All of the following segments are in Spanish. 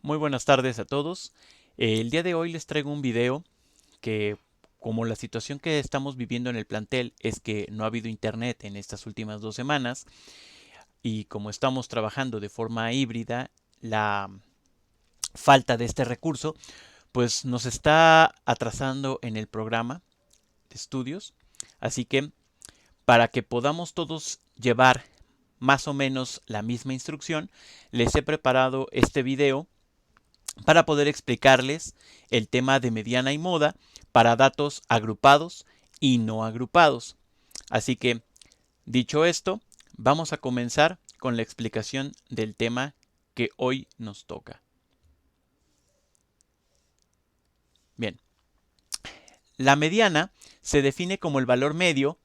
Muy buenas tardes a todos. El día de hoy les traigo un video que, como la situación que estamos viviendo en el plantel es que no ha habido internet en estas últimas 2 semanas y como estamos trabajando de forma híbrida, la falta de este recurso pues nos está atrasando en el programa de estudios. Así que para que podamos todos llevar más o menos la misma instrucción, les he preparado este video para poder explicarles el tema de mediana y moda para datos agrupados y no agrupados. Así que, dicho esto, vamos a comenzar con la explicación del tema que hoy nos toca. Bien, la mediana se define como el valor medio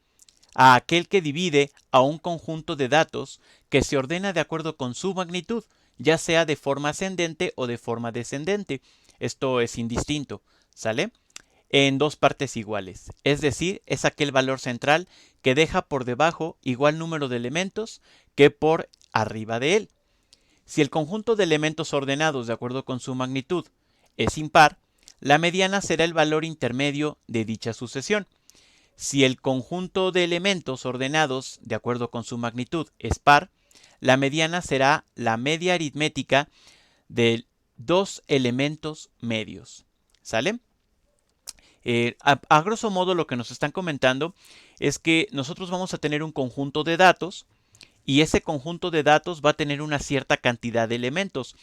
a aquel que divide a un conjunto de datos que se ordena de acuerdo con su magnitud, ya sea de forma ascendente o de forma descendente. Esto es indistinto, ¿sale? En dos partes iguales, es decir, es aquel valor central que deja por debajo igual número de elementos que por arriba de él. Si el conjunto de elementos ordenados de acuerdo con su magnitud es impar, la mediana será el valor intermedio de dicha sucesión. Si el conjunto de elementos ordenados de acuerdo con su magnitud es par, la mediana será la media aritmética de dos elementos medios. ¿Sale? A grosso modo lo que nos están comentando es que nosotros vamos a tener un conjunto de datos y ese conjunto de datos va a tener una cierta cantidad de elementos.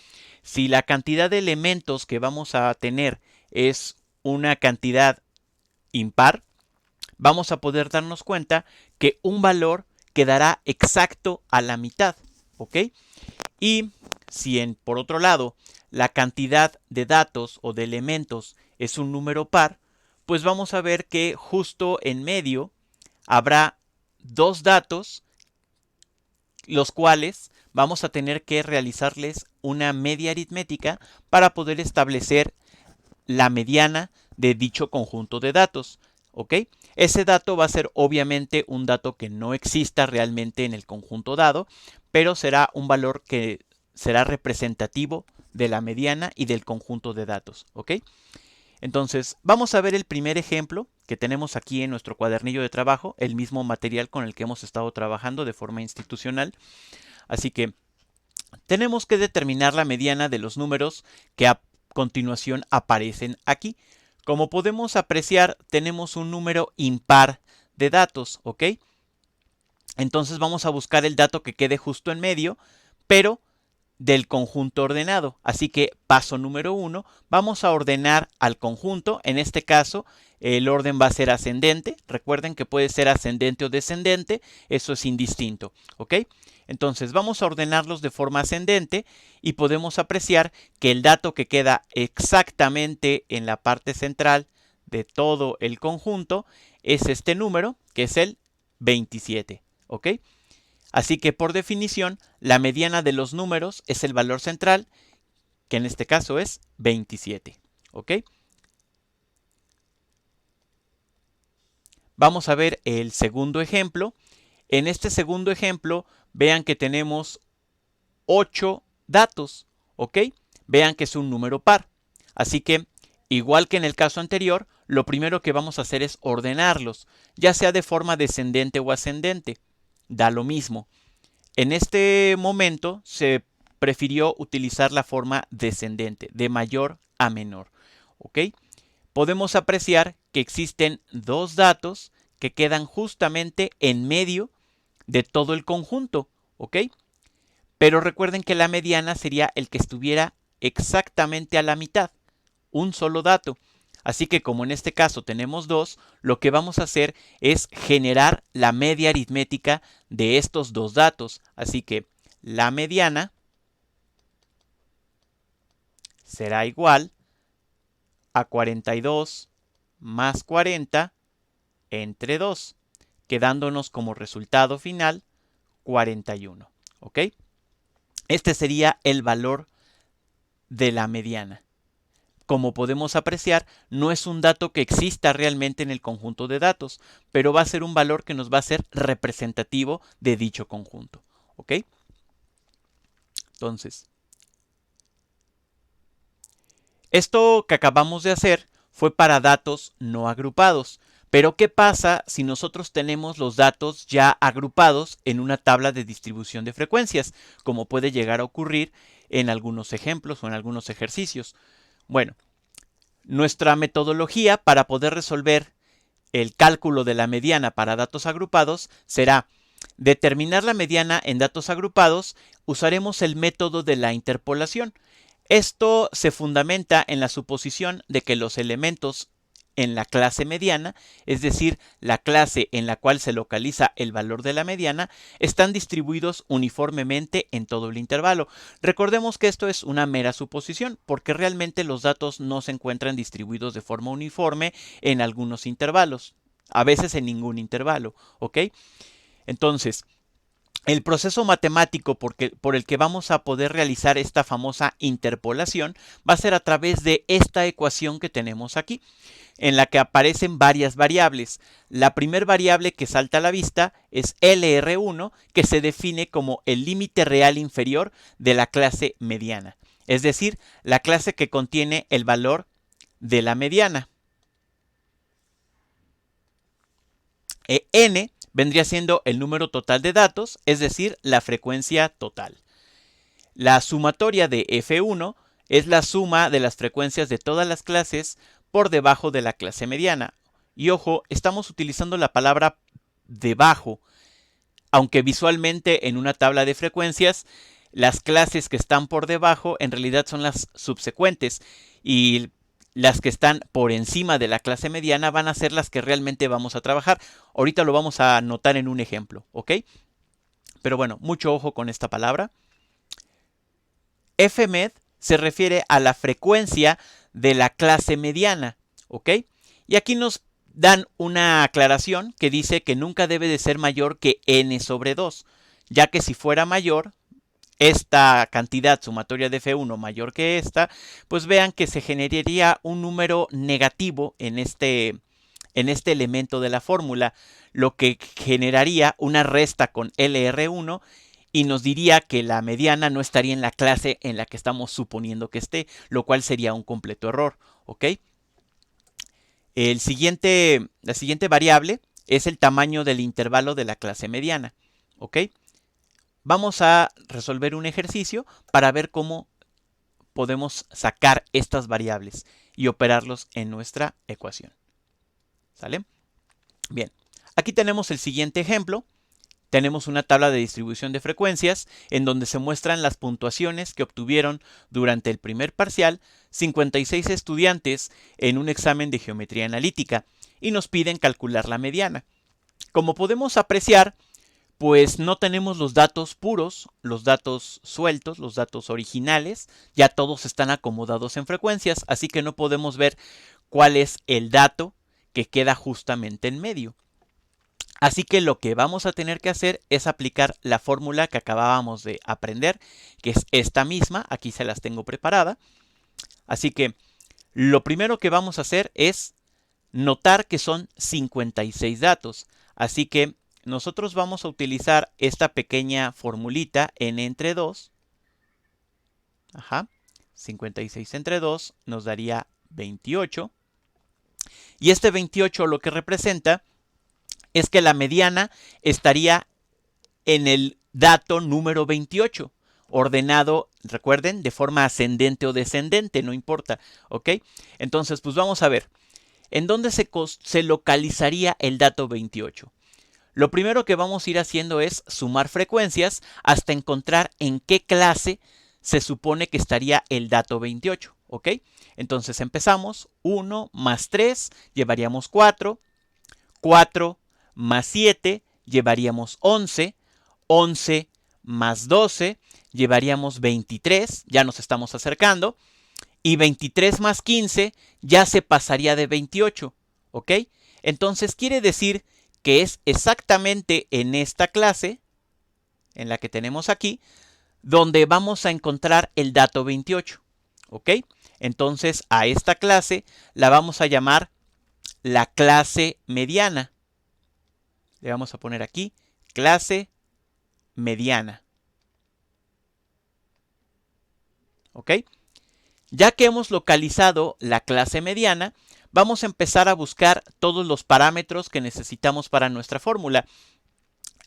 Si la cantidad de elementos que vamos a tener es una cantidad impar, vamos a poder darnos cuenta que un valor quedará exacto a la mitad, ¿ok? Y si por otro lado la cantidad de datos o de elementos es un número par, pues vamos a ver que justo en medio habrá dos datos, los cuales vamos a tener que realizarles una media aritmética para poder establecer la mediana de dicho conjunto de datos. ¿Ok? Ese dato va a ser obviamente un dato que no exista realmente en el conjunto dado, pero será un valor que será representativo de la mediana y del conjunto de datos. ¿Ok? Entonces, vamos a ver el primer ejemplo que tenemos aquí en nuestro cuadernillo de trabajo, el mismo material con el que hemos estado trabajando de forma institucional. Así que tenemos que determinar la mediana de los números que a continuación aparecen aquí. Como podemos apreciar, tenemos un número impar de datos, ¿ok? Entonces vamos a buscar el dato que quede justo en medio, pero del conjunto ordenado. Así que paso número 1, vamos a ordenar al conjunto. En este caso, el orden va a ser ascendente. Recuerden que puede ser ascendente o descendente. Eso es indistinto, ¿ok? Entonces vamos a ordenarlos de forma ascendente y podemos apreciar que el dato que queda exactamente en la parte central de todo el conjunto es este número, que es el 27, ¿ok? Así que por definición, la mediana de los números es el valor central, que en este caso es 27. ¿Ok? Vamos a ver el segundo ejemplo. En este segundo ejemplo, vean que tenemos 8 datos. ¿Ok? Vean que es un número par. Así que, igual que en el caso anterior, lo primero que vamos a hacer es ordenarlos, ya sea de forma descendente o ascendente. Da lo mismo. En este momento se prefirió utilizar la forma descendente, de mayor a menor. ¿Ok? Podemos apreciar que existen dos datos que quedan justamente en medio de todo el conjunto. ¿Ok? Pero recuerden que la mediana sería el que estuviera exactamente a la mitad, un solo dato. Así que como en este caso tenemos dos, lo que vamos a hacer es generar la media aritmética de estos dos datos. Así que la mediana será igual a 42 más 40 entre 2, quedándonos como resultado final 41. ¿Ok? Este sería el valor de la mediana. Como podemos apreciar, no es un dato que exista realmente en el conjunto de datos, pero va a ser un valor que nos va a ser representativo de dicho conjunto. ¿Ok? Entonces, Esto que acabamos de hacer fue para datos no agrupados. Pero ¿qué pasa si nosotros tenemos los datos ya agrupados en una tabla de distribución de frecuencias, como puede llegar a ocurrir en algunos ejemplos o en algunos ejercicios? Bueno, nuestra metodología para poder resolver el cálculo de la mediana para datos agrupados será determinar la mediana en datos agrupados. Usaremos el método de la interpolación. Esto se fundamenta en la suposición de que los elementos en la clase mediana, es decir, la clase en la cual se localiza el valor de la mediana, están distribuidos uniformemente en todo el intervalo. Recordemos que esto es una mera suposición, porque realmente los datos no se encuentran distribuidos de forma uniforme en algunos intervalos, a veces en ningún intervalo, ¿ok? Entonces, el proceso matemático por el que vamos a poder realizar esta famosa interpolación va a ser a través de esta ecuación que tenemos aquí, en la que aparecen varias variables. La primera variable que salta a la vista es LR1, que se define como el límite real inferior de la clase mediana, es decir, la clase que contiene el valor de la mediana. N vendría siendo el número total de datos, es decir, la frecuencia total. La sumatoria de F1 es la suma de las frecuencias de todas las clases por debajo de la clase mediana. Y ojo, estamos utilizando la palabra debajo, aunque visualmente en una tabla de frecuencias las clases que están por debajo en realidad son las subsecuentes y las que están por encima de la clase mediana van a ser las que realmente vamos a trabajar. Ahorita lo vamos a notar en un ejemplo, ¿ok? Pero bueno, mucho ojo con esta palabra. Fmed se refiere a la frecuencia de la clase mediana, ¿ok? Y aquí nos dan una aclaración que dice que nunca debe de ser mayor que n sobre 2, ya que si fuera mayor, esta cantidad sumatoria de F1 mayor que esta, pues vean que se generaría un número negativo en este elemento de la fórmula, lo que generaría una resta con LR1 y nos diría que la mediana no estaría en la clase en la que estamos suponiendo que esté, lo cual sería un completo error, ¿ok? La siguiente variable es el tamaño del intervalo de la clase mediana, ¿ok? Vamos a resolver un ejercicio para ver cómo podemos sacar estas variables y operarlos en nuestra ecuación. ¿Sale? Bien, aquí tenemos el siguiente ejemplo. Tenemos una tabla de distribución de frecuencias en donde se muestran las puntuaciones que obtuvieron durante el primer parcial 56 estudiantes en un examen de geometría analítica y nos piden calcular la mediana. Como podemos apreciar, pues no tenemos los datos puros, los datos sueltos, los datos originales, ya todos están acomodados en frecuencias, así que no podemos ver cuál es el dato que queda justamente en medio. Así que lo que vamos a tener que hacer es aplicar la fórmula que acabábamos de aprender, que es esta misma, aquí se las tengo preparada. Así que lo primero que vamos a hacer es notar que son 56 datos. Así que nosotros vamos a utilizar esta pequeña formulita n entre 2. 56 entre 2 nos daría 28. Y este 28 lo que representa es que la mediana estaría en el dato número 28, ordenado, recuerden, de forma ascendente o descendente, no importa, ¿ok? Entonces, pues vamos a ver, ¿en dónde se localizaría el dato 28? Lo primero que vamos a ir haciendo es sumar frecuencias hasta encontrar en qué clase se supone que estaría el dato 28, ¿ok? Entonces empezamos, 1 más 3 llevaríamos 4, 4 más 7 llevaríamos 11, 11 más 12 llevaríamos 23, ya nos estamos acercando, y 23 más 15 ya se pasaría de 28, ¿ok? Entonces quiere decir que es exactamente en esta clase, en la que tenemos aquí, donde vamos a encontrar el dato 28, ¿ok? Entonces a esta clase la vamos a llamar la clase mediana. Le vamos a poner aquí clase mediana. ¿Ok? Ya que hemos localizado la clase mediana, vamos a empezar a buscar todos los parámetros que necesitamos para nuestra fórmula.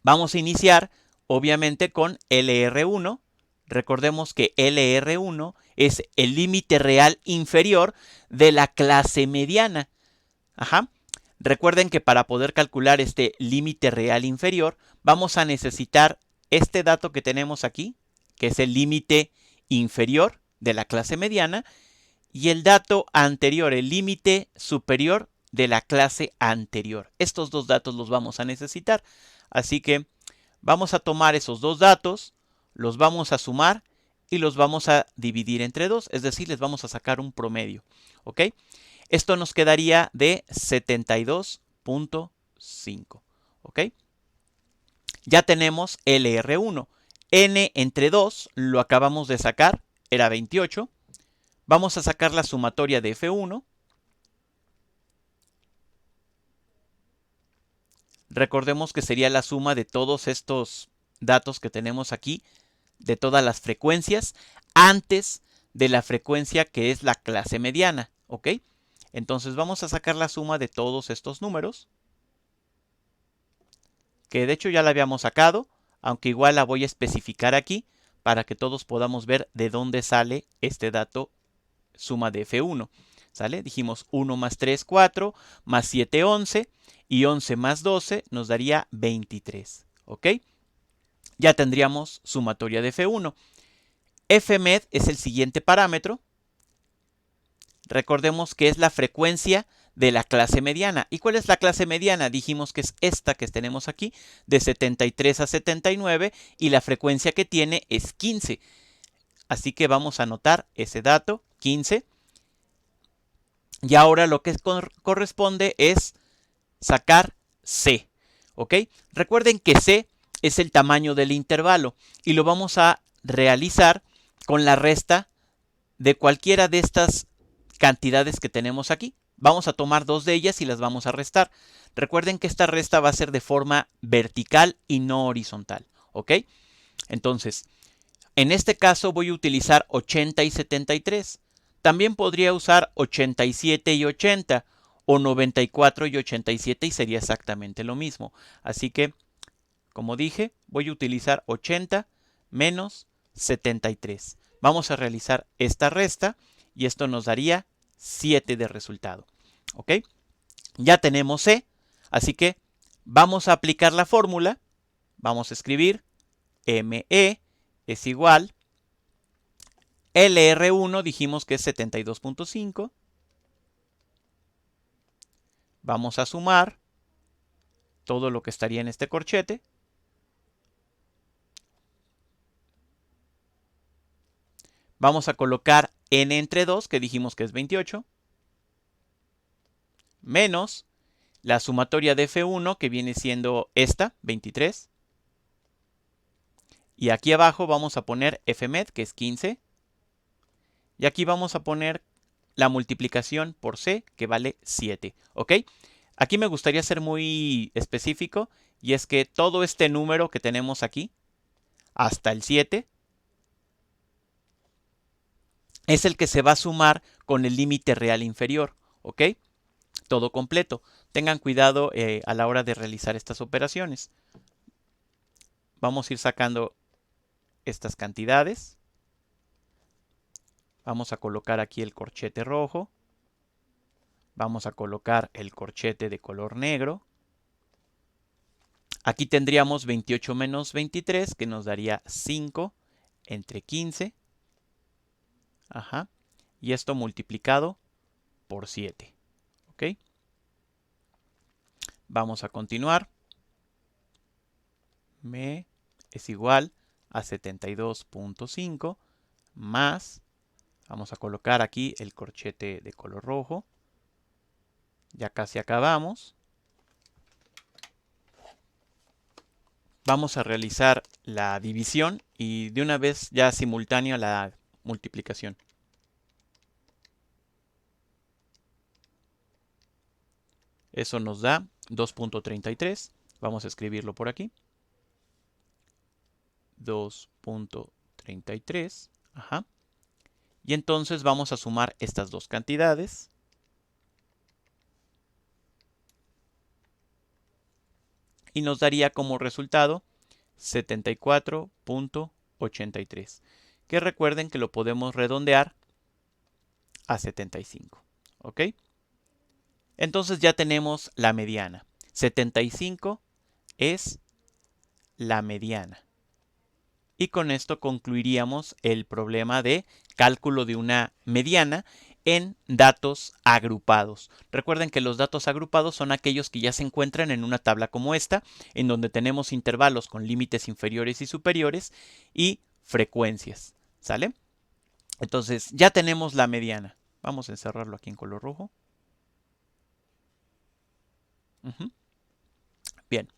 Vamos a iniciar, obviamente, con LR1. Recordemos que LR1 es el límite real inferior de la clase mediana. Ajá. Recuerden que para poder calcular este límite real inferior, vamos a necesitar este dato que tenemos aquí, que es el límite inferior de la clase mediana, y el dato anterior, el límite superior de la clase anterior. Estos dos datos los vamos a necesitar. Así que vamos a tomar esos dos datos, los vamos a sumar y los vamos a dividir entre 2, es decir, les vamos a sacar un promedio. ¿Ok? Esto nos quedaría de 72.5. ¿Ok? Ya tenemos LR1. N entre 2 lo acabamos de sacar, era 28. Vamos a sacar la sumatoria de F1. Recordemos que sería la suma de todos estos datos que tenemos aquí, de todas las frecuencias, antes de la frecuencia que es la clase mediana. ¿Ok? Entonces vamos a sacar la suma de todos estos números, que de hecho ya la habíamos sacado, aunque igual la voy a especificar aquí para que todos podamos ver de dónde sale este dato suma de F1. ¿Sale? Dijimos 1 más 3, 4, más 7, 11, y 11 más 12 nos daría 23. ¿Ok? Ya tendríamos sumatoria de F1. Fmed es el siguiente parámetro. Recordemos que es la frecuencia de la clase mediana. ¿Y cuál es la clase mediana? Dijimos que es esta que tenemos aquí, de 73 a 79, y la frecuencia que tiene es 15. Así que vamos a anotar ese dato, 15. Y ahora lo que corresponde es sacar C. ¿Ok? Recuerden que C es el tamaño del intervalo y lo vamos a realizar con la resta de cualquiera de estas cantidades que tenemos aquí. Vamos a tomar dos de ellas y las vamos a restar. Recuerden que esta resta va a ser de forma vertical y no horizontal. ¿Ok? Entonces, en este caso voy a utilizar 80 y 73. También podría usar 87 y 80 o 94 y 87 y sería exactamente lo mismo. Así que, como dije, voy a utilizar 80 menos 73. Vamos a realizar esta resta y esto nos daría 7 de resultado. ¿Ok? Ya tenemos C, así que vamos a aplicar la fórmula. Vamos a escribir ME es igual. LR1 dijimos que es 72.5. Vamos a sumar todo lo que estaría en este corchete. Vamos a colocar n entre 2, que dijimos que es 28, menos la sumatoria de F1, que viene siendo esta, 23. Y aquí abajo vamos a poner Fmed, que es 15. Y aquí vamos a poner la multiplicación por C, que vale 7. ¿Ok? Aquí me gustaría ser muy específico, y es que todo este número que tenemos aquí, hasta el 7, es el que se va a sumar con el límite real inferior. ¿Ok? Todo completo. Tengan cuidado a la hora de realizar estas operaciones. Vamos a ir sacando estas cantidades. Vamos a colocar aquí el corchete rojo. Vamos a colocar el corchete de color negro. Aquí tendríamos 28 menos 23, que nos daría 5 entre 15. Ajá. Y esto multiplicado por 7. ¿Ok? Vamos a continuar. Me es igual a 72.5 más, vamos a colocar aquí el corchete de color rojo. Ya casi acabamos. Vamos a realizar la división y de una vez ya simultáneo la multiplicación. Eso nos da 2.33. Vamos a escribirlo por aquí. 2.33. Ajá. Y entonces vamos a sumar estas dos cantidades. Y nos daría como resultado 74.83. Que recuerden que lo podemos redondear a 75. ¿Ok? Entonces ya tenemos la mediana. 75 es la mediana. Y con esto concluiríamos el problema de cálculo de una mediana en datos agrupados. Recuerden que los datos agrupados son aquellos que ya se encuentran en una tabla como esta, en donde tenemos intervalos con límites inferiores y superiores y frecuencias. ¿Sale? Entonces ya tenemos la mediana. Vamos a encerrarlo aquí en color rojo. Bien.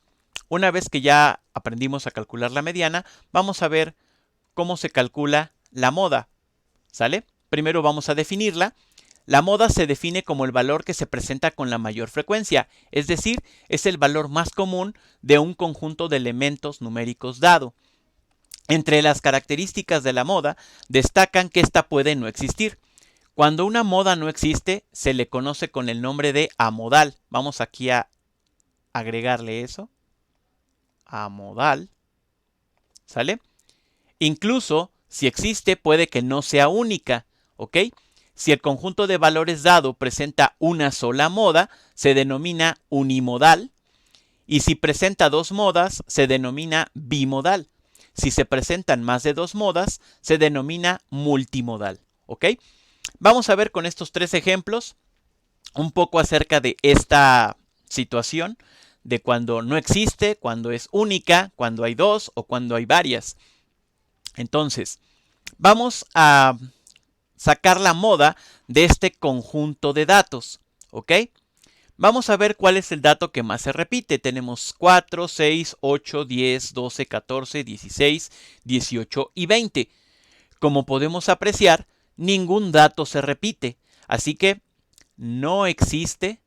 Una vez que ya aprendimos a calcular la mediana, vamos a ver cómo se calcula la moda. ¿Sale? Primero vamos a definirla. La moda se define como el valor que se presenta con la mayor frecuencia, es decir, es el valor más común de un conjunto de elementos numéricos dado. Entre las características de la moda destacan que ésta puede no existir. Cuando una moda no existe, se le conoce con el nombre de amodal. Vamos aquí a agregarle eso. Amodal. ¿Sale? Incluso, si existe, puede que no sea única. ¿Ok? Si el conjunto de valores dado presenta una sola moda, se denomina unimodal. Y si presenta dos modas, se denomina bimodal. Si se presentan más de dos modas, se denomina multimodal. ¿Ok? Vamos a ver con estos tres ejemplos un poco acerca de esta situación, de cuando no existe, cuando es única, cuando hay dos o cuando hay varias. Entonces, vamos a sacar la moda de este conjunto de datos. ¿Ok? Vamos a ver cuál es el dato que más se repite. Tenemos 4, 6, 8, 10, 12, 14, 16, 18 y 20. Como podemos apreciar, ningún dato se repite. Así que no existe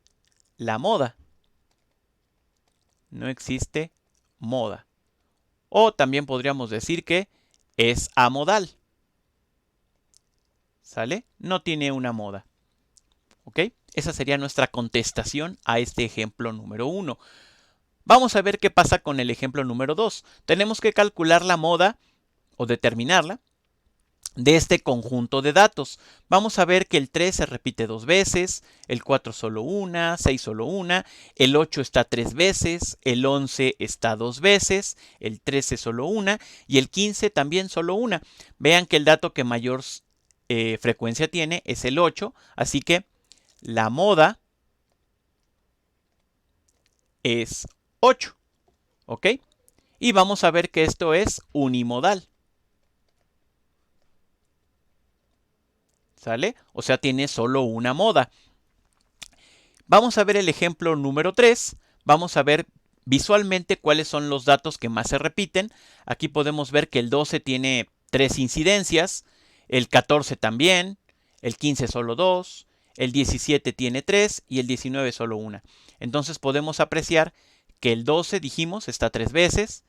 la moda. No existe moda. O también podríamos decir que es amodal. ¿Sale? No tiene una moda. ¿Ok? Esa sería nuestra contestación a este ejemplo número 1. Vamos a ver qué pasa con el ejemplo número 2. Tenemos que calcular la moda o determinarla de este conjunto de datos. Vamos a ver que el 3 se repite dos veces, el 4 solo una, 6 solo una, el 8 está tres veces, el 11 está dos veces, el 13 solo una y el 15 también solo una. Vean que el dato que mayor frecuencia tiene es el 8, así que la moda es 8. ¿Ok? Y vamos a ver que esto es unimodal. ¿Sale? O sea, tiene solo una moda. Vamos a ver el ejemplo número 3. Vamos a ver visualmente cuáles son los datos que más se repiten. Aquí podemos ver que el 12 tiene 3 incidencias, el 14 también, el 15 solo 2, el 17 tiene 3 y el 19 solo 1. Entonces podemos apreciar que el 12, dijimos, está 3 veces,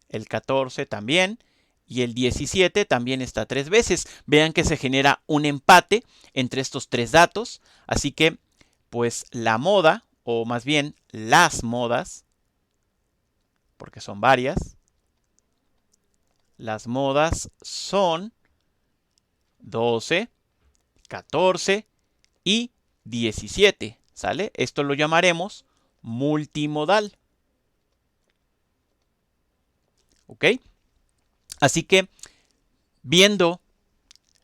el 14 también, y el 17 también está 3 veces. Vean que se genera un empate entre estos tres datos, así que pues la moda, o más bien las modas, porque son varias, las modas son 12, 14 y 17, ¿sale? Esto lo llamaremos multimodal. ¿Ok? Así que, viendo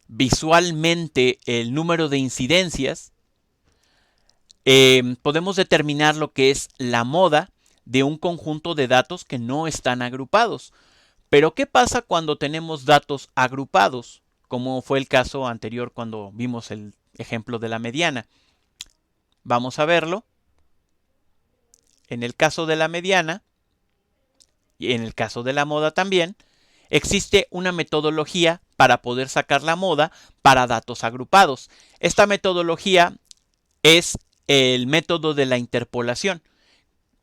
visualmente el número de incidencias, podemos determinar lo que es la moda de un conjunto de datos que no están agrupados. Pero, ¿qué pasa cuando tenemos datos agrupados? Como fue el caso anterior cuando vimos el ejemplo de la mediana. Vamos a verlo. En el caso de la mediana, y en el caso de la moda también, existe una metodología para poder sacar la moda para datos agrupados. Esta metodología es el método de la interpolación,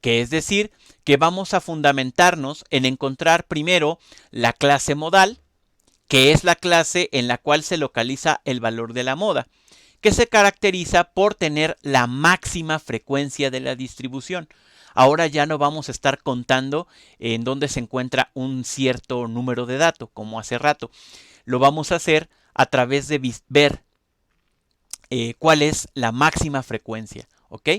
que es decir, que vamos a fundamentarnos en encontrar primero la clase modal, que es la clase en la cual se localiza el valor de la moda, que se caracteriza por tener la máxima frecuencia de la distribución. Ahora ya no vamos a estar contando en dónde se encuentra un cierto número de datos, como hace rato. Lo vamos a hacer a través de ver cuál es la máxima frecuencia, ¿ok?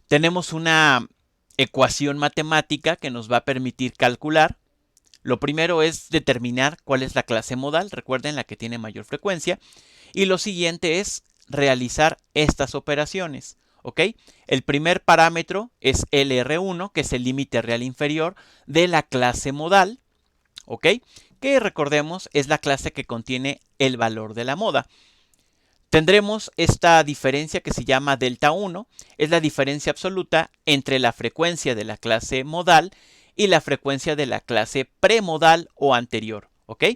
Tenemos una ecuación matemática que nos va a permitir calcular. Lo primero es determinar cuál es la clase modal, recuerden, la que tiene mayor frecuencia. Y lo siguiente es realizar estas operaciones, ¿ok? El primer parámetro es LR1, que es el límite real inferior de la clase modal, ¿ok? Que recordemos es la clase que contiene el valor de la moda. Tendremos esta diferencia que se llama delta 1, es la diferencia absoluta entre la frecuencia de la clase modal y la frecuencia de la clase premodal o anterior, ¿ok?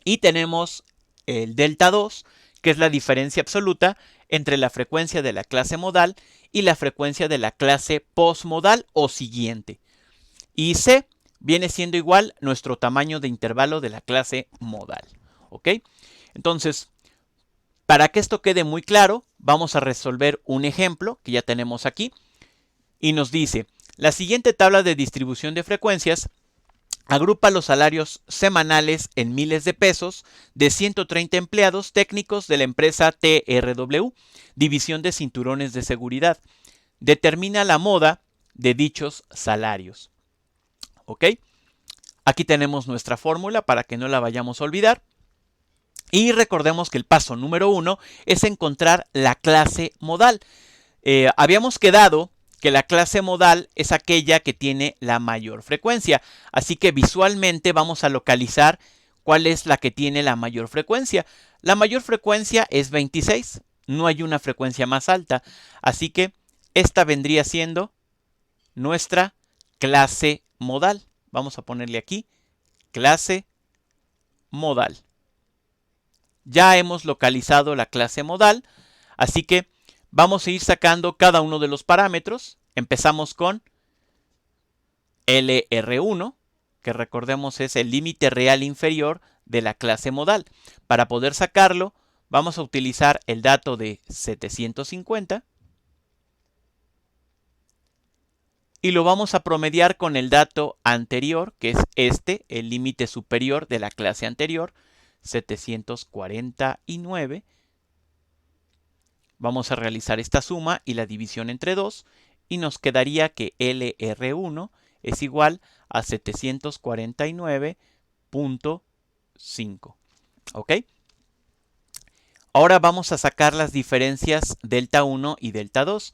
Y tenemos el delta 2, que es la diferencia absoluta entre la frecuencia de la clase modal y la frecuencia de la clase postmodal o siguiente. Y C viene siendo igual nuestro tamaño de intervalo de la clase modal, ¿ok? Entonces, para que esto quede muy claro, vamos a resolver un ejemplo que ya tenemos aquí y nos dice, la siguiente tabla de distribución de frecuencias agrupa los salarios semanales en miles de pesos de 130 empleados técnicos de la empresa TRW, División de Cinturones de Seguridad. Determina la moda de dichos salarios. ¿Ok? Aquí tenemos nuestra fórmula para que no la vayamos a olvidar. Y recordemos que el paso número 1 es encontrar la clase modal. Habíamos quedado que la clase modal es aquella que tiene la mayor frecuencia. Así que visualmente vamos a localizar cuál es la que tiene la mayor frecuencia. La mayor frecuencia es 26. No hay una frecuencia más alta. Así que esta vendría siendo nuestra clase modal. Vamos a ponerle aquí clase modal. Ya hemos localizado la clase modal, así que vamos a ir sacando cada uno de los parámetros. Empezamos con LR1, que recordemos es el límite real inferior de la clase modal. Para poder sacarlo, vamos a utilizar el dato de 750 y lo vamos a promediar con el dato anterior, que es este, el límite superior de la clase anterior, 749. Vamos a realizar esta suma y la división entre 2 y nos quedaría que LR1 es igual a 749.5. ¿Ok? Ahora vamos a sacar las diferencias delta 1 y delta 2.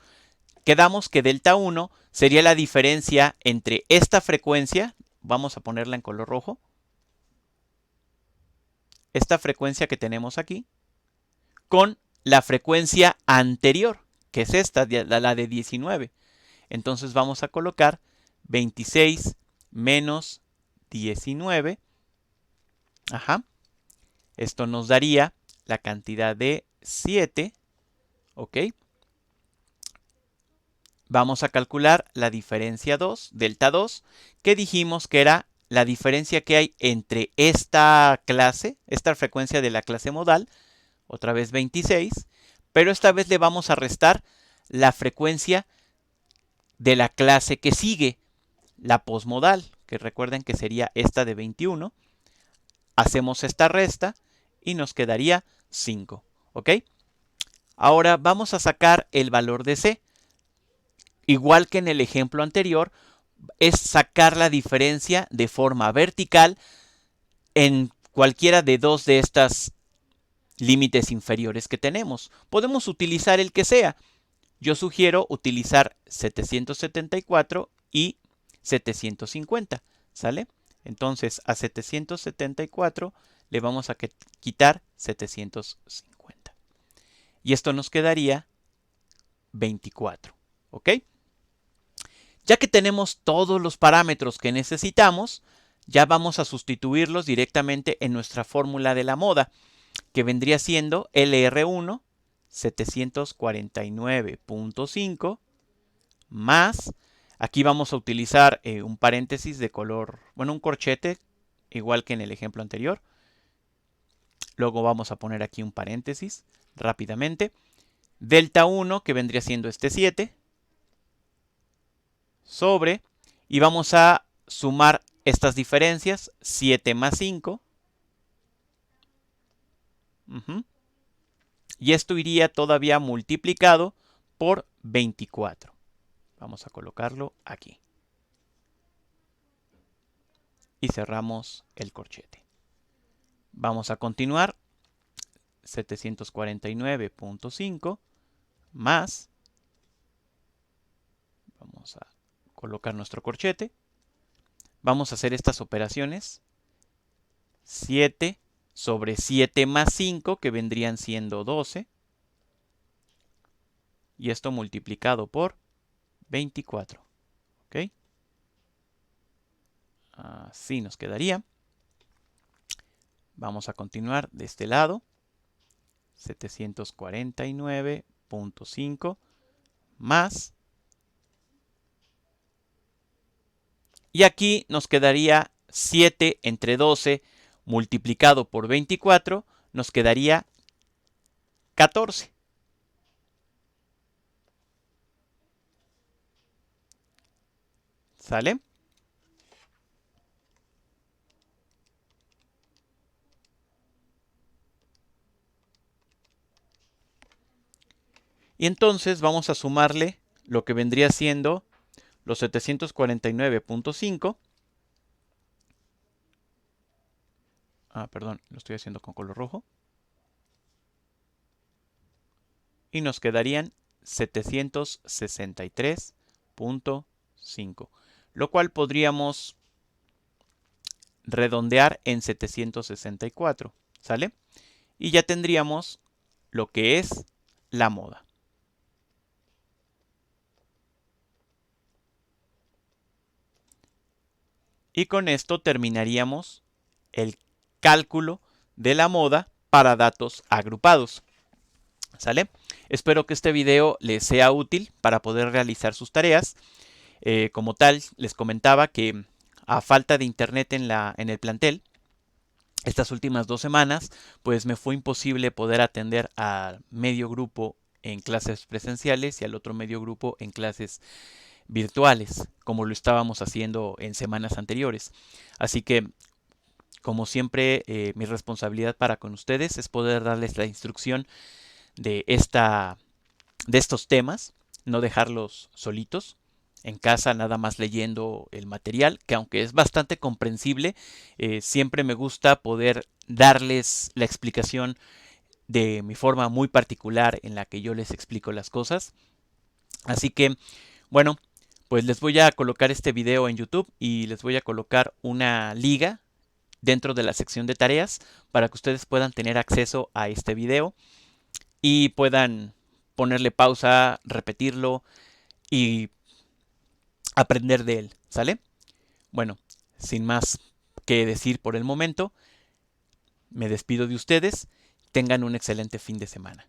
Quedamos que delta 1 sería la diferencia entre esta frecuencia, vamos a ponerla en color rojo, esta frecuencia que tenemos aquí, con la frecuencia anterior, que es esta, la de 19. Entonces vamos a colocar 26 menos 19. Ajá. Esto nos daría la cantidad de 7. ¿Ok? Vamos a calcular la diferencia 2, delta 2, que dijimos que era la diferencia que hay entre esta clase, esta frecuencia de la clase modal, otra vez 26, pero esta vez le vamos a restar la frecuencia de la clase que sigue, la posmodal, que recuerden que sería esta de 21. Hacemos esta resta y nos quedaría 5. ¿Ok? Ahora vamos a sacar el valor de C. Igual que en el ejemplo anterior, es sacar la diferencia de forma vertical en cualquiera de dos de estas límites inferiores que tenemos. Podemos utilizar el que sea. Yo sugiero utilizar 774 y 750, ¿sale? Entonces a 774 le vamos a quitar 750. Y esto nos quedaría 24, ¿ok? Ya que tenemos todos los parámetros que necesitamos, ya vamos a sustituirlos directamente en nuestra fórmula de la moda, que vendría siendo LR1 749.5 más, aquí vamos a utilizar un paréntesis de color, bueno, un corchete, igual que en el ejemplo anterior, luego vamos a poner aquí un paréntesis rápidamente. Delta 1, que vendría siendo este 7, sobre, y vamos a sumar estas diferencias, 7 más 5. Y esto iría todavía multiplicado por 24. Vamos a colocarlo aquí. Y cerramos el corchete. Vamos a continuar. 749.5 más. Vamos a colocar nuestro corchete. Vamos a hacer estas operaciones. 7 sobre 7 más 5, que vendrían siendo 12. Y esto multiplicado por 24. ¿Ok? Así nos quedaría. Vamos a continuar de este lado. 749.5 más. Y aquí nos quedaría 7 entre 12 multiplicado por 24. Nos quedaría 14. ¿Sale? Y entonces vamos a sumarle lo que vendría siendo los 749.5. Perdón, lo estoy haciendo con color rojo. Y nos quedarían 763.5. Lo cual podríamos redondear en 764. ¿Sale? Y ya tendríamos lo que es la moda. Y con esto terminaríamos el cálculo de la moda para datos agrupados. ¿Sale? Espero que este video les sea útil para poder realizar sus tareas. Como tal, les comentaba que a falta de internet en el plantel, estas últimas 2 semanas, pues me fue imposible poder atender al medio grupo en clases presenciales y al otro medio grupo en clases virtuales, como lo estábamos haciendo en semanas anteriores. Así que, como siempre, mi responsabilidad para con ustedes es poder darles la instrucción de estos temas, no dejarlos solitos en casa nada más leyendo el material, que aunque es bastante comprensible, siempre me gusta poder darles la explicación de mi forma muy particular en la que yo les explico las cosas. Así que, bueno, pues les voy a colocar este video en YouTube y les voy a colocar una liga dentro de la sección de tareas para que ustedes puedan tener acceso a este video y puedan ponerle pausa, repetirlo y aprender de él, ¿sale? Bueno, sin más que decir por el momento, me despido de ustedes. Tengan un excelente fin de semana.